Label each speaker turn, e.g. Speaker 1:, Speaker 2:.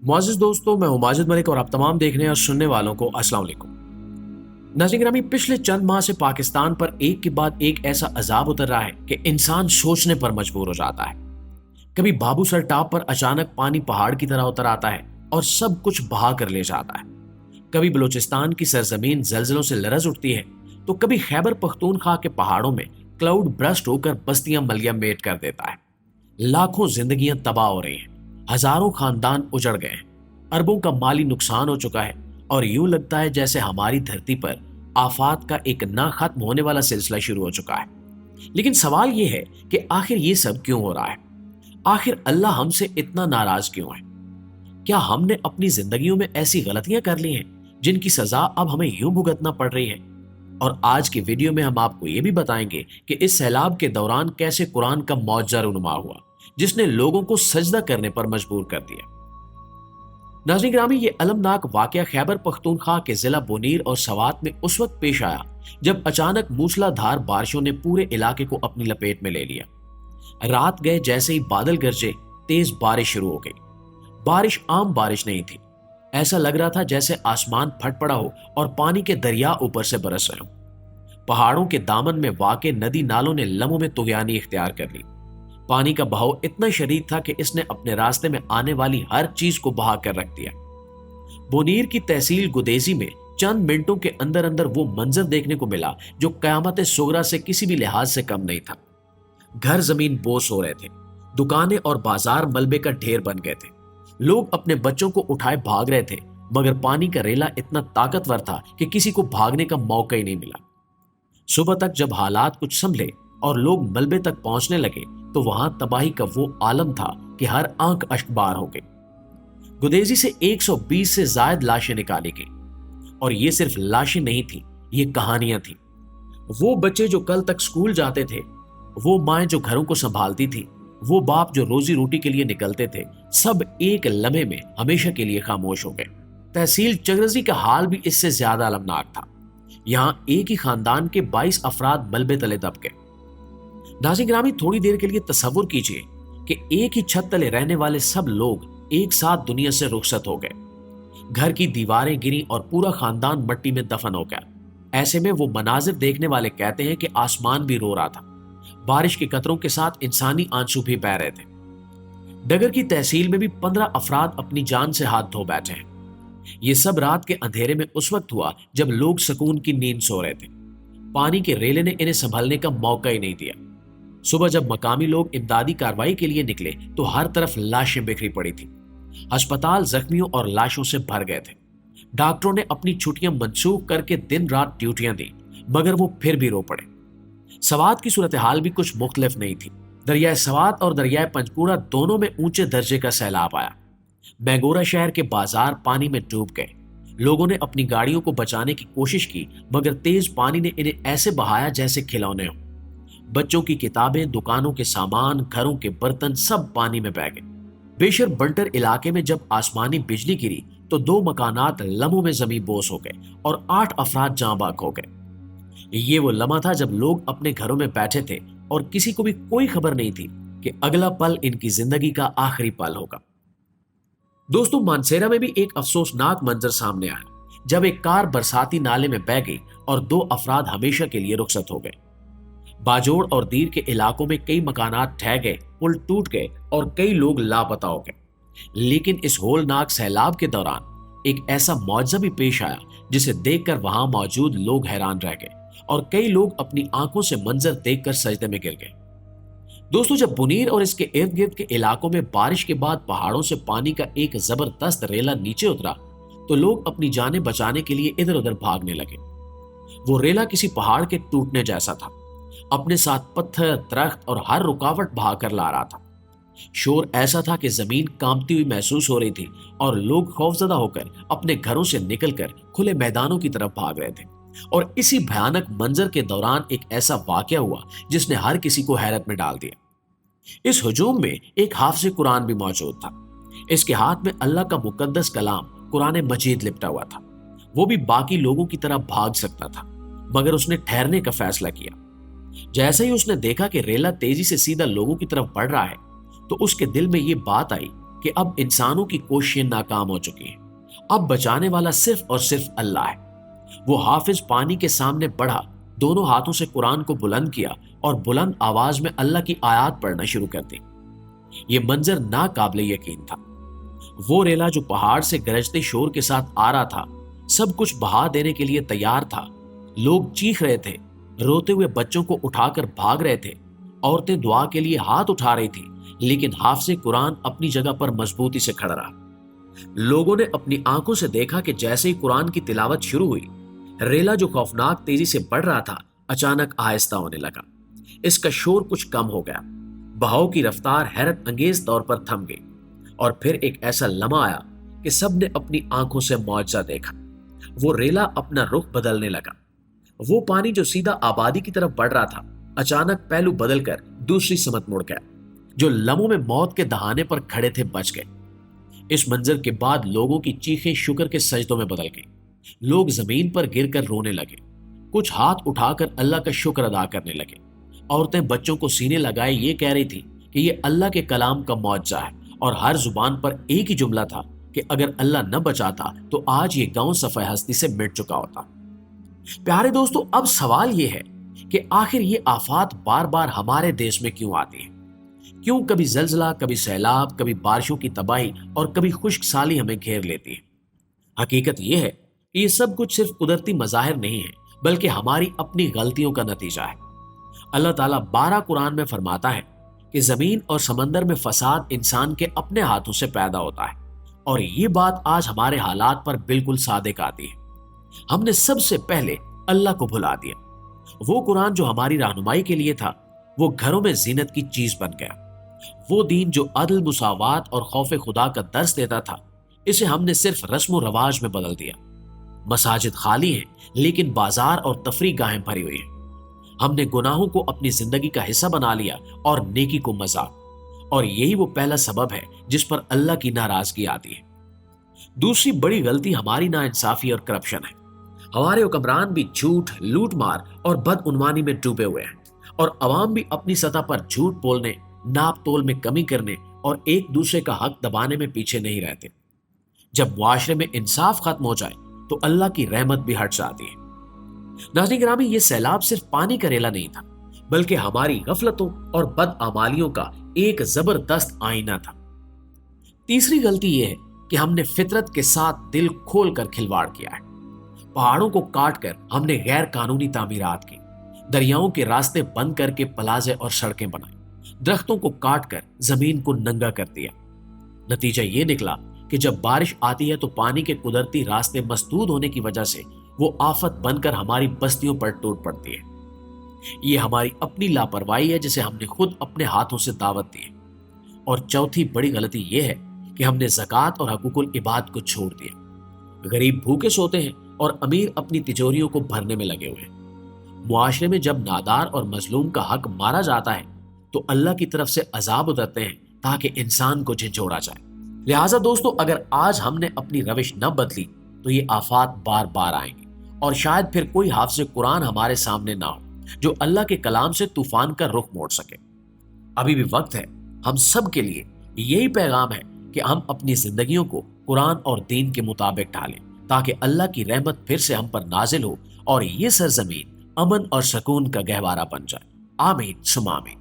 Speaker 1: मुआज़िज़ दोस्तों, मैं हूं माजिद मलिक और आप तमाम देखने और सुनने वालों को अस्सलाम वालेकुम। नाज़रीन गिरामी, पिछले चंद माह से पाकिस्तान पर एक के बाद एक ऐसा अजाब उतर रहा है कि इंसान सोचने पर मजबूर हो जाता है। कभी बाबू सर टाप पर अचानक पानी पहाड़ की तरह उतर आता है और सब कुछ बहा कर ले जाता है। कभी बलूचिस्तान की सरजमीन जलजलों से लरज उठती है, तो कभी खैबर पख्तूनख्वा के पहाड़ों में क्लाउड ब्रस्ट होकर बस्तियां मलिया मेट कर देता है। लाखों जिंदगियां तबाह हो रही हैं, हजारों खानदान उजड़ गए हैं, अरबों का माली नुकसान हो चुका है और यूं लगता है जैसे हमारी धरती पर आफात का एक ना खत्म होने वाला सिलसिला शुरू हो चुका है। लेकिन सवाल यह है कि आखिर ये सब क्यों हो रहा है? आखिर अल्लाह हमसे इतना नाराज क्यों है? क्या हमने अपनी जिंदगियों में ऐसी गलतियां कर ली हैं जिनकी सजा अब हमें यूं भुगतना पड़ रही है? और आज की वीडियो में हम आपको ये भी बताएंगे कि इस सैलाब के दौरान कैसे कुरान का मौजज़ा रूनुमा हुआ, जिसने लोगों को सजदा करने पर मजबूर कर दिया। नाज़रीन ग्रामी, ये अलमनाक वाकया खैबर पख्तूनख्वा के जिला बोनीर और सवात में उस वक्त पेश आया जब अचानक मूसलाधार बारिशों ने पूरे इलाके को अपनी लपेट में ले लिया। रात गए जैसे ही बादल गरजे, तेज बारिश शुरू हो गई। बारिश आम बारिश नहीं थी। ऐसा लग रहा था जैसे आसमान फट पड़ा हो और पानी के दरिया ऊपर से बरस रहे हो। पहाड़ों के दामन में वाक़े नदी नालों ने लम्हों में तुगयानी इख्तियार कर ली। पानी का बहाव इतना शदीद था कि इसने अपने रास्ते में आने वाली हर चीज को बहा कर रख दिया। बोनीर की तहसील गुदेजी में चंद मिनटों के अंदर अंदर वो मंजर देखने को मिला जो कयामत सुगरा से किसी भी लिहाज से कम नहीं था। घर जमीन बोस हो रहे थे, दुकानें और बाजार मलबे का ढेर बन गए थे। लोग अपने बच्चों को उठाए भाग रहे थे, मगर पानी का रेला इतना ताकतवर था कि किसी को भागने का मौका ही नहीं मिला। सुबह तक जब हालात कुछ संभले और लोग मलबे तक पहुंचने लगे, तो वहां तबाही का वो आलम था कि हर आंख अश्कबार हो गई। गुदेजी से 120 से ज्यादा लाशें निकाली गई, और ये सिर्फ लाशें नहीं थी, ये कहानियां थी। वो बच्चे जो कल तक स्कूल जाते थे, वो माएं जो घरों को संभालती थी, वो बाप जो रोजी रोटी के लिए निकलते थे, सब एक लम्हे में हमेशा के लिए खामोश हो गए। तहसील चगरजी का हाल भी इससे ज्यादा अलमनाक था। यहां एक ही खानदान के 22 अफराद मलबे तले दब गए। नाज़रीन ग्रामी, थोड़ी देर के लिए तसव्वुर कीजिए कि एक ही छत तले रहने वाले सब लोग एक साथ दुनिया से रुखसत हो गए। घर की दीवारें गिरी और पूरा खानदान मिट्टी में दफन हो गया। ऐसे में वो मनाजिर देखने वाले कहते हैं कि आसमान भी रो रहा था। बारिश के कतरों के साथ इंसानी आंसू भी बह रहे थे। डगर की तहसील में भी 15 अफराद अपनी जान से हाथ धो बैठे हैं। ये सब रात के अंधेरे में उस वक्त हुआ जब लोग सुकून की नींद सो रहे थे। पानी के रेले ने इन्हें संभलने का मौका ही नहीं दिया। सुबह जब मकामी लोग इमदादी कार्रवाई के लिए निकले, तो हर तरफ लाशें बिखरी पड़ी थी। अस्पताल जख्मियों और लाशों से भर गए थे। डॉक्टरों ने अपनी छुट्टियां मंसूख करके दिन रात ड्यूटियां दी, मगर वो फिर भी रो पड़े। सवात की सूरत हाल भी कुछ मुख्तलिफ नहीं थी। दरियाए सवात और दरियाए पंचकूड़ा दोनों में ऊंचे दर्जे का सैलाब आया। मैंगोरा शहर के बाजार पानी में डूब गए। लोगों ने अपनी गाड़ियों को बचाने की कोशिश की, मगर तेज पानी ने इन्हें ऐसे बहाया जैसे खिलौने हो। बच्चों की किताबें, दुकानों के सामान, घरों के बर्तन सब पानी में बह गए। बेशर बंटर इलाके में जब आसमानी बिजली गिरी, तो 2 मकानात लम्हों में जमीन बोस हो गए और 8 अफराद जाँ बाक हो गए। ये वो लम्हा था जब लोग अपने घरों में बैठे थे और किसी को भी कोई खबर नहीं थी कि अगला पल इनकी जिंदगी का आखिरी पल होगा। दोस्तों, मानसेरा में भी एक अफसोसनाक मंजर सामने आया जब एक कार बरसाती नाले में बह गई और 2 अफराद हमेशा के लिए रुखसत हो गए। बाजोड़ और दीर के इलाकों में कई मकानात ढह गए, पुल टूट गए और कई लोग लापता हो गए। लेकिन इस होलनाक सैलाब के दौरान एक ऐसा मौजज़ा भी पेश आया जिसे देखकर वहां मौजूद लोग हैरान रह गए और कई लोग अपनी आंखों से मंजर देखकर सजदे में गिर गए। दोस्तों, जब बुनीर और इसके इर्द गिर्द के इलाकों में बारिश के बाद पहाड़ों से पानी का एक जबरदस्त रेला नीचे उतरा, तो लोग अपनी जानें बचाने के लिए इधर उधर भागने लगे। वो रेला किसी पहाड़ के टूटने जैसा था। अपने साथ पत्थर, दरख्त और हर रुकावट बहा कर ला रहा था। शोर ऐसा था कि जमीन कांपती हुई महसूस हो रही थी और लोग खौफजदा होकर अपने घरों से निकलकर खुले मैदानों की तरफ भाग रहे थे। और इसी भयानक मंजर के दौरान एक ऐसा वाकया हुआ जिसने हर किसी को हैरत में डाल दिया। इस हुजूम में एक हाफिज कुरान भी मौजूद था। इसके हाथ में अल्लाह का मुकद्दस कलाम कुरान मजीद लिपटा हुआ था। वो भी बाकी लोगों की तरह भाग सकता था, मगर उसने ठहरने का फैसला किया। जैसे ही उसने देखा कि रेला तेजी से सीधा लोगों की तरफ बढ़ रहा है, तो उसके दिल में ये बात आई کہ اب انسانوں کی کوششیں ناکام ہو چکی ہیں، اب بچانے والا صرف اور صرف اللہ ہے۔ وہ حافظ پانی کے سامنے بڑھا، دونوں ہاتھوں سے قرآن کو بلند کیا اور بلند آواز میں اللہ کی آیات پڑھنا شروع کر دی۔ یہ منظر ناقابل یقین تھا۔ وہ ریلا جو پہاڑ سے گرجتے شور کے ساتھ آ رہا تھا، سب کچھ بہا دینے کے لیے تیار تھا۔ لوگ چیخ رہے تھے، روتے ہوئے بچوں کو اٹھا کر بھاگ رہے تھے، عورتیں دعا کے لیے ہاتھ اٹھا رہی تھی، لیکن حافظ قرآن اپنی جگہ پر مضبوطی سے کھڑا رہا۔ لوگوں نے اپنی آنکھوں سے دیکھا کہ جیسے ہی قرآن کی تلاوت شروع ہوئی، ریلا جو خوفناک تیزی سے بڑھ رہا تھا اچانک آہستہ ہونے لگا۔ اس کا شور کچھ کم ہو گیا، بہاؤ کی رفتار حیرت انگیز طور پر تھم گئی، اور پھر ایک ایسا لمحہ آیا کہ سب نے اپنی آنکھوں سے معجزہ دیکھا۔ وہ ریلا اپنا رخ بدلنے لگا۔ وہ پانی جو سیدھا آبادی کی طرف بڑھ رہا تھا اچانک پہلو بدل کر دوسری سمت مڑ گیا۔ جو لمحوں میں موت کے دہانے پر کھڑے تھے بچ گئے۔ اس منظر کے بعد لوگوں کی چیخیں شکر کے سجدوں میں بدل گئیں۔ لوگ زمین پر گر کر رونے لگے، کچھ ہاتھ اٹھا کر اللہ کا شکر ادا کرنے لگے۔ عورتیں بچوں کو سینے لگائے یہ کہہ رہی تھی کہ یہ اللہ کے کلام کا معجزہ ہے، اور ہر زبان پر ایک ہی جملہ تھا کہ اگر اللہ نہ بچاتا تو آج یہ گاؤں صفحہ ہستی سے مٹ چکا ہوتا۔ پیارے دوستو، اب سوال یہ ہے کہ آخر یہ آفات بار بار ہمارے دیش میں کیوں آتی ہیں؟ کیوں کبھی زلزلہ، کبھی سیلاب، کبھی بارشوں کی تباہی اور کبھی خشک سالی ہمیں گھیر لیتی ہے؟ حقیقت یہ ہے کہ یہ سب کچھ صرف قدرتی مظاہر نہیں ہے، بلکہ ہماری اپنی غلطیوں کا نتیجہ ہے۔ اللہ تعالیٰ 12 قرآن میں فرماتا ہے کہ زمین اور سمندر میں فساد انسان کے اپنے ہاتھوں سے پیدا ہوتا ہے، اور یہ بات آج ہمارے حالات پر بالکل صادق آتی ہے۔ ہم نے سب سے پہلے اللہ کو بھلا دیا۔ وہ قرآن جو ہماری رہنمائی کے لیے تھا، وہ گھروں میں زینت کی چیز بن گیا۔ وہ دین جو عدل، مساوات اور خوف خدا کا درس دیتا تھا، اسے ہم نے صرف رسم و رواج میں بدل دیا۔ مساجد خالی ہیں، لیکن بازار اور تفریح گاہیں بھری ہوئی ہیں۔ ہم نے گناہوں کو اپنی زندگی کا حصہ بنا لیا اور نیکی کو مذاق، اور یہی وہ پہلا سبب ہے جس پر اللہ کی ناراضگی آتی ہے۔ دوسری بڑی غلطی ہماری ناانصافی اور کرپشن ہے۔ ہمارے حکمران بھی جھوٹ، لوٹ مار اور بدعنوانی میں ڈوبے ہوئے ہیں، اور عوام بھی اپنی سطح پر جھوٹ بولنے، ناپ تول میں کمی کرنے اور ایک دوسرے کا حق دبانے میں پیچھے نہیں رہتے۔ جب معاشرے میں انصاف ختم ہو جائے تو اللہ کی رحمت بھی ہٹ جاتی ہے۔ ناظرین گرامی، یہ سیلاب صرف پانی کا ریلا نہیں تھا، بلکہ ہماری غفلتوں اور بدعمالیوں کا ایک زبردست آئینہ تھا۔ تیسری غلطی یہ ہے کہ ہم نے فطرت کے ساتھ دل کھول کر کھلواڑ کیا ہے۔ پہاڑوں کو کاٹ کر ہم نے غیر قانونی تعمیرات کی، دریاؤں کے راستے بند کر کے پلازے اور سڑکیں بنائیں، درختوں کو کاٹ کر زمین کو ننگا کر دیا۔ نتیجہ یہ نکلا کہ جب بارش آتی ہے تو پانی کے قدرتی راستے مسدود ہونے کی وجہ سے وہ آفت بن کر ہماری بستیوں پر ٹوٹ پڑتی ہے۔ یہ ہماری اپنی لاپرواہی ہے جسے ہم نے خود اپنے ہاتھوں سے دعوت دی ہے۔ اور چوتھی بڑی غلطی یہ ہے کہ ہم نے زکوٰۃ اور حقوق العباد کو چھوڑ دیا۔ غریب بھوکے سوتے ہیں اور امیر اپنی تجوریوں کو بھرنے میں لگے ہوئے ہیں۔ معاشرے میں جب نادار اور مظلوم کا حق مارا جاتا ہے تو اللہ کی طرف سے عذاب اترتے ہیں تاکہ انسان کو جھنجھوڑا جائے۔ لہٰذا دوستو، اگر آج ہم نے اپنی روش نہ بدلی تو یہ آفات بار بار آئیں گی، اور شاید پھر کوئی حافظ قرآن ہمارے سامنے نہ ہو جو اللہ کے کلام سے طوفان کا رخ موڑ سکے۔ ابھی بھی وقت ہے، ہم سب کے لیے یہی پیغام ہے کہ ہم اپنی زندگیوں کو قرآن اور دین کے مطابق ڈھالیں، تاکہ اللہ کی رحمت پھر سے ہم پر نازل ہو اور یہ سرزمین امن اور سکون کا گہوارہ بن جائے۔ آمین ثم آمین۔